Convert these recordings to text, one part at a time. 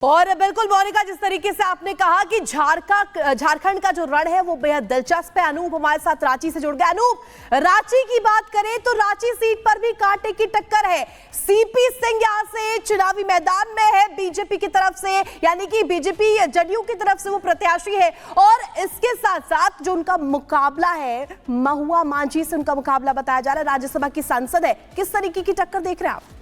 और बिल्कुल मोनिका, जिस तरीके से आपने कहा कि झारखंड का जो रण है वो बेहद दिलचस्प है। अनूप हमारे साथ रांची से जुड़ गए। अनूप, रांची की बात करें तो रांची सीट पर भी कांटे की टक्कर है। सीपी सिंह यहां से चुनावी मैदान में है बीजेपी की तरफ से, यानी कि बीजेपी जदयू की तरफ से वो प्रत्याशी है। और इसके साथ साथ जो उनका मुकाबला है, महुआ मांझी से उनका मुकाबला बताया जा रहा है। राज्यसभा की सांसद है। किस तरीके की टक्कर देख रहे हैं आप?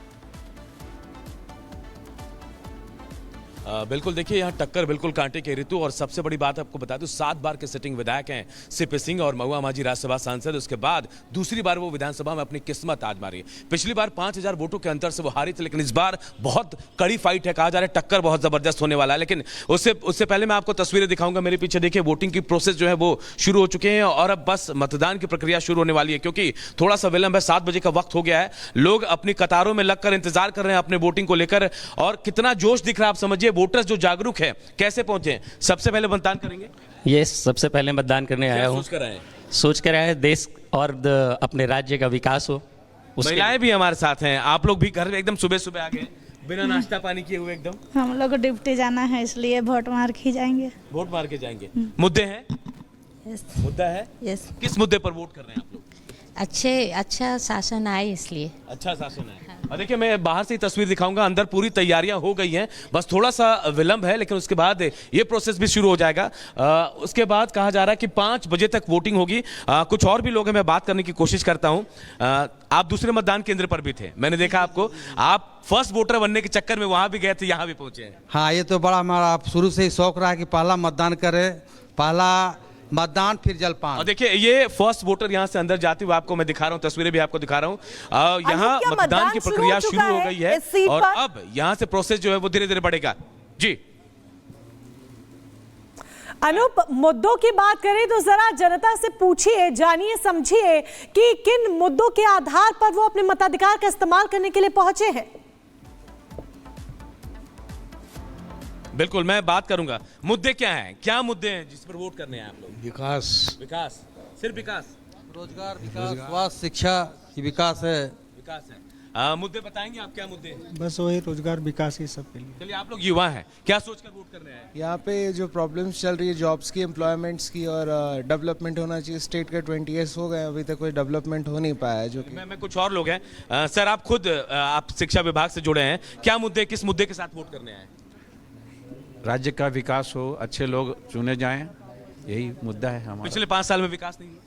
बिल्कुल, देखिए यहाँ टक्कर बिल्कुल कांटे के ऋतु। और सबसे बड़ी बात आपको बता दूं, 7 बार के सिटिंग विधायक हैं सीपी सिंह और महुआ मांझी राज्यसभा सांसद। उसके बाद दूसरी बार वो विधानसभा में अपनी किस्मत आजमारी। पिछली बार 5000 वोटों के अंतर से वो हारी थी, लेकिन इस बार बहुत कड़ी फाइट है। कहा जा रहा है टक्कर बहुत जबरदस्त होने वाला है। लेकिन उससे पहले मैं आपको तस्वीरें दिखाऊंगा। मेरे पीछे देखिए, वोटिंग की प्रोसेस जो है वो शुरू हो चुके हैं और अब बस मतदान की प्रक्रिया शुरू होने वाली है, क्योंकि थोड़ा सा विलंब है। 7 बजे का वक्त हो गया है। लोग अपनी कतारों में लगकर इंतजार कर रहे हैं अपने वोटिंग को लेकर। और कितना जोश दिख रहा है आप समझिए। वोटर्स जो जागरूक है, कैसे पहुंचे? सबसे पहले मतदान करेंगे। ये सबसे पहले मतदान करने आया हूँ। सोच कर आया है देश और अपने राज्य का विकास हो। महिलाएं भी हमारे साथ हैं। आप लोग भी घर एकदम सुबह सुबह आ गए बिना नाश्ता पानी किए हुए एकदम। हम लोग को ड्यूटी जाना है, इसलिए वोट मार के जाएंगे। वोट मार के जाएंगे। मुद्दे हैं? मुद्दा है। किस मुद्दे पर वोट कर रहे हैं आप लोग? अच्छा शासन आए, इसलिए। अच्छा शासन है। और देखिए, मैं बाहर से ही तस्वीर दिखाऊंगा। अंदर पूरी तैयारियां हो गई हैं, बस थोड़ा सा विलंब है, लेकिन उसके बाद ये प्रोसेस भी शुरू हो जाएगा। उसके बाद कहा जा रहा है कि 5 बजे तक वोटिंग होगी। कुछ और भी लोग हैं, मैं बात करने की कोशिश करता हूं। आप दूसरे मतदान केंद्र पर भी थे, मैंने देखा आपको। आप फर्स्ट वोटर बनने के चक्कर में वहां भी गए थे, यहां भी पहुंचे हैं। हाँ, ये तो बड़ा हमारा शुरू से ही शौक रहा है कि पहला मतदान करें, पहला मतदान फिर जलपान। और देखिए, ये फर्स्ट वोटर यहाँ से अंदर जाते हुए आपको मैं दिखा रहा हूँ, तस्वीरें भी आपको दिखा रहा हूँ। यहाँ मतदान की प्रक्रिया शुरू हो गई है और अब यहाँ से प्रोसेस जो है वो धीरे धीरे बढ़ेगा। जी अनूप, मुद्दों की बात करें तो जरा जनता से पूछिए, जानिए, समझिए कि किन मुद्दों के आधार पर वो अपने मताधिकार का इस्तेमाल करने के लिए पहुंचे हैं। बिल्कुल, मैं बात करूंगा। मुद्दे क्या हैं? क्या मुद्दे हैं जिस पर वोट करने हैं आप लोग? विकास, सिर्फ विकास, रोजगार, विकास, स्वास्थ्य, शिक्षा की विकास है। विकास है। मुद्दे बताएंगे आप, क्या मुद्दे हैं? बस वही रोजगार, विकास, ये सब के लिए। चलिए, आप लोग युवा हैं, क्या सोचकर वोट करने आए? यहाँ पे जो प्रॉब्लम्स चल रही है जॉब्स की, एम्प्लॉयमेंट्स की और डेवलपमेंट होना चाहिए। स्टेट के 20 ईयर्स हो गए, अभी तक कोई डेवलपमेंट हो नहीं पाया है। जो कि मैं कुछ और लोग हैं। सर, आप खुद आप शिक्षा विभाग से जुड़े हैं। क्या मुद्दे, किस मुद्दे के साथ वोट करने आए? राज्य का विकास हो, अच्छे लोग चुने जाएं, यही मुद्दा है हमारा। पिछले 5 साल में विकास नहीं हुआ?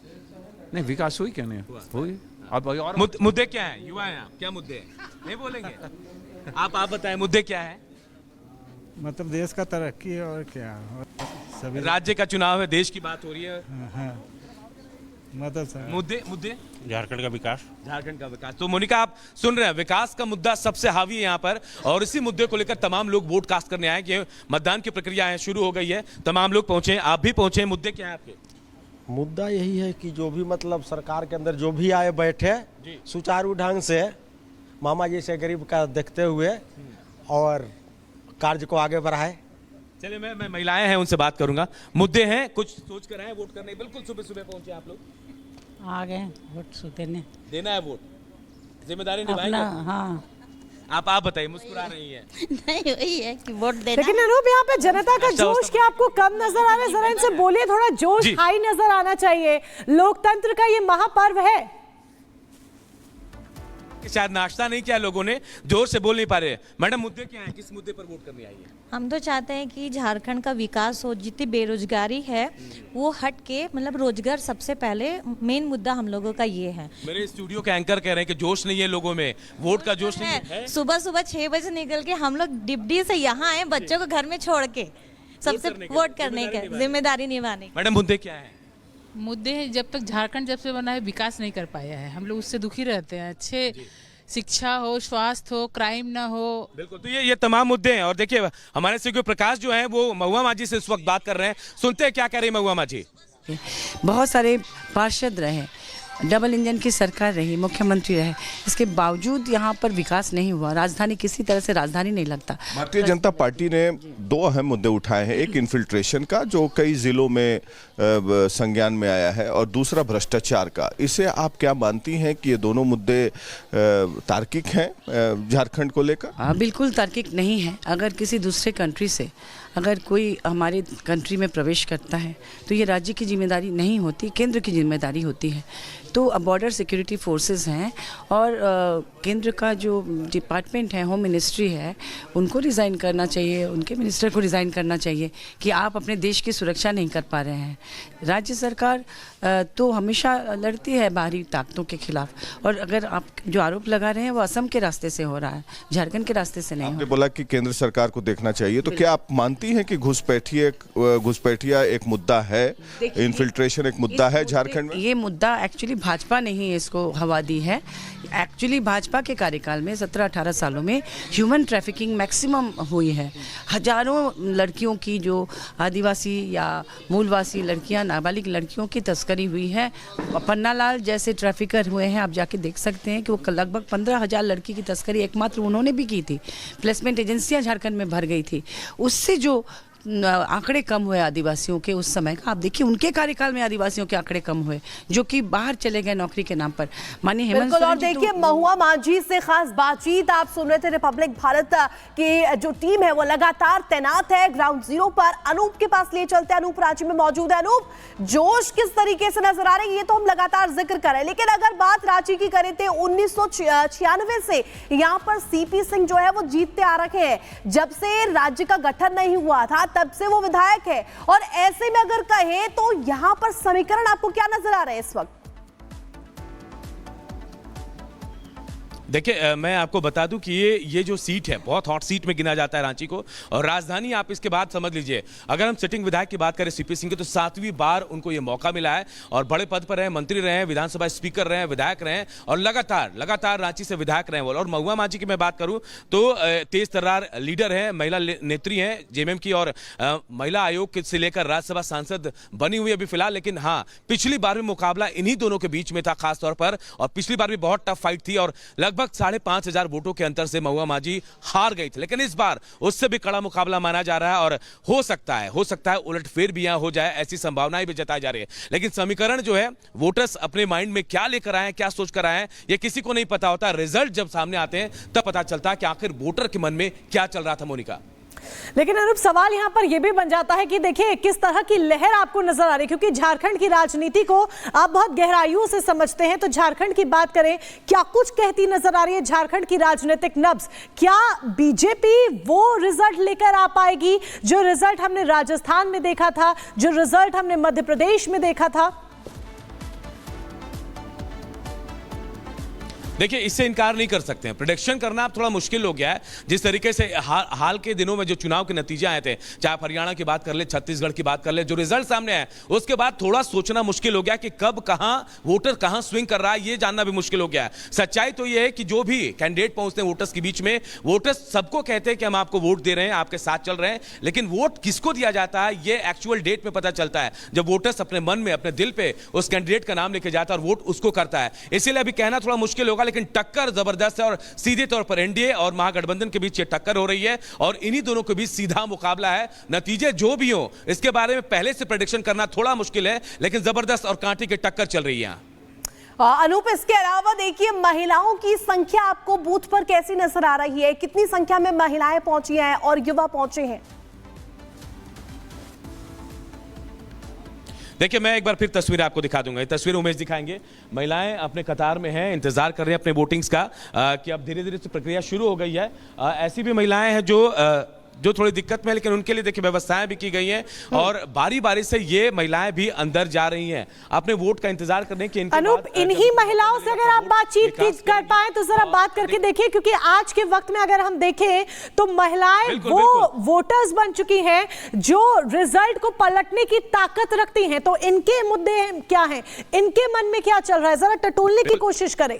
नहीं, विकास हुई क्या? नहीं हुई। अब और मुद्दे क्या हैं? युवा हैं आप, क्या मुद्दे हैं? नहीं बोलेंगे? आप बताएं, मुद्दे क्या है? मतलब देश का तरक्की और क्या, सभी राज्य का चुनाव है, देश की बात हो रही है। हाँ, मतलब मुद्दे झारखंड का विकास। झारखंड का विकास। तो मोनिका, आप सुन रहे हैं, विकास का मुद्दा सबसे हावी है यहाँ पर। और इसी मुद्दे को लेकर तमाम लोग वोट कास्ट करने आए कि मतदान की प्रक्रिया है, शुरू हो गई है। तमाम लोग पहुंचे, आप भी पहुंचे। मुद्दे क्या है आपके? मुद्दा यही है कि जो भी मतलब सरकार के अंदर जो भी आए बैठे सुचारू ढंग से मामा जी से गरीब का देखते हुए और कार्य को आगे बढ़ाए। चलिए, मैं महिलाएं हैं, उनसे बात करूंगा। मुद्दे हैं, कुछ सोच कर आए वोट करने? बिल्कुल सुबह सुबह पहुंचे आप लोग? आ गए वोट देने। देना है वोट, जिम्मेदारी निभाएंगे। हाँ। आप बताइए, मुस्कुरा रही है। नहीं, वही है कि वोट देना। लेकिन अनूप, यहाँ पे जनता का जोश क्या आपको कम नजर आ रहा है? जरा इनसे बोलिए, थोड़ा जोश हाई नजर आना चाहिए। लोकतंत्र का ये महापर्व है। शायद नाश्ता नहीं किया लोगों ने, जोर से बोल नहीं पा रहे। मैडम, मुद्दे क्या हैं? किस मुद्दे पर वोट करने आई है? हम तो चाहते हैं कि झारखंड का विकास हो, जितनी बेरोजगारी है वो हट के, मतलब रोजगार सबसे पहले मेन मुद्दा हम लोगों का ये है। मेरे स्टूडियो के एंकर कह रहे हैं कि जोश नहीं है लोगों में, वोट का जोश नहीं है। सुबह सुबह 6 बजे निकल के हम लोग डिप्टी से यहाँ आए, बच्चों को घर में छोड़ के, सबसे वोट करने का, जिम्मेदारी निभाने। मैडम, मुद्दे क्या है? मुद्दे हैं, जब तक झारखंड जब से बना है विकास नहीं कर पाया है, हम लोग उससे दुखी रहते हैं। अच्छे शिक्षा हो, स्वास्थ्य हो, क्राइम ना हो। बिल्कुल, तो ये तमाम मुद्दे हैं। और देखिए, हमारे सहयोगी प्रकाश जो है वो महुआ मांझी से इस वक्त बात कर रहे हैं। सुनते हैं क्या कह रही है महुआ मांझी। बहुत सारे पार्षद रहे, डबल इंजन की सरकार रही, मुख्यमंत्री रहे, इसके बावजूद यहाँ पर विकास नहीं हुआ। राजधानी किसी तरह से राजधानी नहीं लगता। भारतीय जनता पार्टी ने दो अहम मुद्दे उठाए हैं। एक इन्फिल्ट्रेशन का जो कई जिलों में संज्ञान में आया है, और दूसरा भ्रष्टाचार का। इसे आप क्या मानती हैं कि ये दोनों मुद्दे तार्किक हैं झारखंड को लेकर? हाँ, बिल्कुल तार्किक नहीं है। अगर किसी दूसरे कंट्री से अगर कोई हमारे कंट्री में प्रवेश करता है तो ये राज्य की जिम्मेदारी नहीं होती, केंद्र की जिम्मेदारी होती है। तो बॉर्डर सिक्योरिटी फोर्सेस हैं और केंद्र का जो डिपार्टमेंट है, होम मिनिस्ट्री है, उनको रिज़ाइन करना चाहिए, उनके मिनिस्टर को रिज़ाइन करना चाहिए कि आप अपने देश की सुरक्षा नहीं कर पा रहे हैं। राज्य सरकार तो हमेशा लड़ती है बाहरी ताकतों के खिलाफ, और अगर आप जो आरोप लगा रहे हैं वो असम के रास्ते से हो रहा है, झारखंड के रास्ते से नहीं। आपने बोला कि केंद्र सरकार को देखना चाहिए, तो क्या आप मानती हैं कि घुसपैठिया एक मुद्दा है, इन्फिल्ट्रेशन एक मुद्दा है झारखंड में? ये मुद्दा एक्चुअली भाजपा ने ही इसको हवा दी है। एक्चुअली भाजपा के कार्यकाल में 17-18 सालों में ह्यूमन ट्रैफिकिंग मैक्सिमम हुई है। हजारों लड़कियों की, जो आदिवासी या मूलवासी लड़कियां, नाबालिग लड़कियों की तस्करी हुई है। पन्नालाल जैसे ट्रैफिकर हुए हैं, आप जाके देख सकते हैं कि वो लगभग 15,000 लड़की की तस्करी एकमात्र उन्होंने भी की थी। प्लेसमेंट एजेंसियां झारखंड में भर गई थी। उससे जो आंकड़े कम हुए आदिवासियों के उस समय का, आप देखिए उनके कार्यकाल में आदिवासियों के आंकड़े कम हुए जो कि बाहर चले गए नौकरी के नाम पर। माननीय हेमंत बिल्कुल, और देखिए महुआ माझी से खास बातचीत आप सुन रहे थे। रिपब्लिक भारत की जो टीम है वो लगातार तैनात है ग्राउंड जीरो पर। अनूप के पास ले चलते हैं, अनूप रांची में मौजूद है। अनूप, जोश किस तरीके से नजर आ रहे हैं ये तो हम लगातार जिक्र कर रहे हैं, लेकिन अगर बात रांची की करें तो 1996 से यहाँ पर सीपी सिंह जो है वो जीतते आ रखे हैं। जब से राज्य का गठन नहीं हुआ था तब से वो विधायक है, और ऐसे में अगर कहें तो यहां पर समीकरण आपको क्या नजर आ रहे हैं इस वक्त? देखिए, मैं आपको बता दूं कि ये जो सीट है बहुत हॉट सीट में गिना जाता है रांची को, और राजधानी आप इसके बाद समझ लीजिए। अगर हम सिटिंग विधायक की बात करें सीपी सिंह की, तो 7वीं बार उनको ये मौका मिला है, और बड़े पद पर रहे, मंत्री रहे हैं, विधानसभा स्पीकर रहे हैं, विधायक रहे हैं, और लगातार रांची से विधायक रहे हैं। और महुआ माझी की मैं बात करूं तो तेज तर्रार लीडर है, महिला नेत्री हैं जेएमएम की, और महिला आयोग से लेकर राज्यसभा सांसद बनी हुई अभी फिलहाल। लेकिन हाँ, पिछली बार भी मुकाबला इन्हीं दोनों के बीच में था खासतौर पर, और पिछली बार भी बहुत टफ फाइट थी, और लगभग 5,500 वोटों के अंतर से महुआ माझी हार गई थी। लेकिन इस बार उससे भी कड़ा मुकाबला माना जा रहा है, और हो सकता है उलटफेर भी यहां हो जाए, ऐसी संभावनाएं भी जताई जा रही है। लेकिन समीकरण जो है, वोटर्स अपने माइंड में क्या लेकर आए हैं, क्या सोच कर आए हैं, ये किसी को नहीं पता होता। रिजल्ट जब सामने आते हैं तब पता चलता है कि आखिर वोटर के मन में क्या चल रहा था। मोनिका, लेकिन अनूप, सवाल यहां पर यह भी बन जाता है कि देखिए किस तरह की लहर आपको नजर आ रही है, क्योंकि झारखंड की राजनीति को आप बहुत गहराइयों से समझते हैं। तो झारखंड की बात करें, क्या कुछ कहती नजर आ रही है झारखंड की राजनीतिक नब्ज? क्या बीजेपी वो रिजल्ट लेकर आ पाएगी जो रिजल्ट हमने राजस्थान में देखा था, जो रिजल्ट हमने मध्य प्रदेश में देखा था? देखिए, इससे इनकार नहीं कर सकते हैं। प्रेडिक्शन करना अब थोड़ा मुश्किल हो गया है। जिस तरीके से हाल के दिनों में जो चुनाव के नतीजे आए थे, चाहे हरियाणा की बात कर ले, छत्तीसगढ़ की बात कर ले, जो रिजल्ट सामने आए उसके बाद थोड़ा सोचना मुश्किल हो गया कि कब कहां वोटर कहां स्विंग कर रहा है, ये जानना भी मुश्किल हो गया है। सच्चाई तो ये है कि जो भी कैंडिडेट पहुंचते हैं वोटर्स के बीच में, वोटर्स सबको कहते हैं कि हम आपको वोट दे रहे हैं, आपके साथ चल रहे हैं, लेकिन वोट किसको दिया जाता है ये एक्चुअल डेट में पता चलता है, जब वोटर्स अपने मन में, अपने दिल पे उस कैंडिडेट का नाम लेके जाता है और वोट उसको करता है। इसीलिए अभी कहना थोड़ा मुश्किल होगा, लेकिन टक्कर जबरदस्त है, और सीधे तौर पर एनडीए और महागठबंधन के बीच ये टक्कर हो रही है, और इन्हीं दोनों के बीच सीधा मुकाबला है। नतीजे जो भी हो, इसके बारे में पहले से प्रेडिक्शन करना थोड़ा मुश्किल है, लेकिन जबरदस्त और कांटे की टक्कर चल रही है। अनूप, इसके अलावा देखिए महिलाओं की संख्या आपको बूथ पर कैसी नजर आ रही है? कितनी संख्या में महिलाएं पहुंची हैं और युवा पहुंचे हैं? देखिए, मैं एक बार फिर तस्वीर आपको दिखा दूंगा। ये तस्वीर उमेश दिखाएंगे। महिलाएं अपने कतार में हैं, इंतजार कर रहे हैं अपने वोटिंग्स का, कि अब धीरे धीरे से प्रक्रिया शुरू हो गई है। ऐसी भी महिलाएं हैं जो थोड़ी दिक्कत में है, लेकिन उनके लिए देखिए व्यवस्थाएं भी की गई हैं, और बारी बारी से ये महिलाएं भी अंदर जा रही हैं अपने वोट का इंतजार करने की। अनूप, इन्हीं महिलाओं से अगर आप बातचीत कर पाए तो जरा बात करके देखिए, क्योंकि आज के वक्त में अगर हम देखें तो महिलाएं वो वोटर्स बन चुकी हैं जो रिजल्ट को पलटने की ताकत रखती हैं। तो इनके मुद्दे क्या हैं, इनके मन में क्या चल रहा है, जरा टटोलने की कोशिश करें।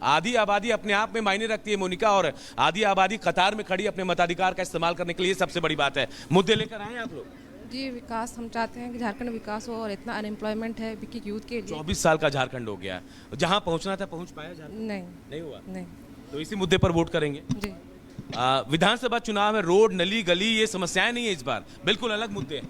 आधी आबादी अपने आप में मायने रखती है मोनिका, और आधी आबादी कतार में खड़ी अपने मताधिकार का इस्तेमाल करने के लिए सबसे बड़ी बात है। मुद्दे लेकर आए हैं आप लोग? जी, विकास हम चाहते हैं कि झारखंड विकास हो, और इतना अनएम्प्लॉयमेंट है कि यूथ के लिए। 24 साल का झारखंड हो गया, जहां पहुंचना था पहुंच पाया झारखंड? नहीं हुआ। नहीं। तो इसी मुद्दे पर वोट करेंगे? जी। विधानसभा चुनाव में रोड, नली, गली ये समस्याएं नहीं है, इस बार बिल्कुल अलग मुद्दे हैं।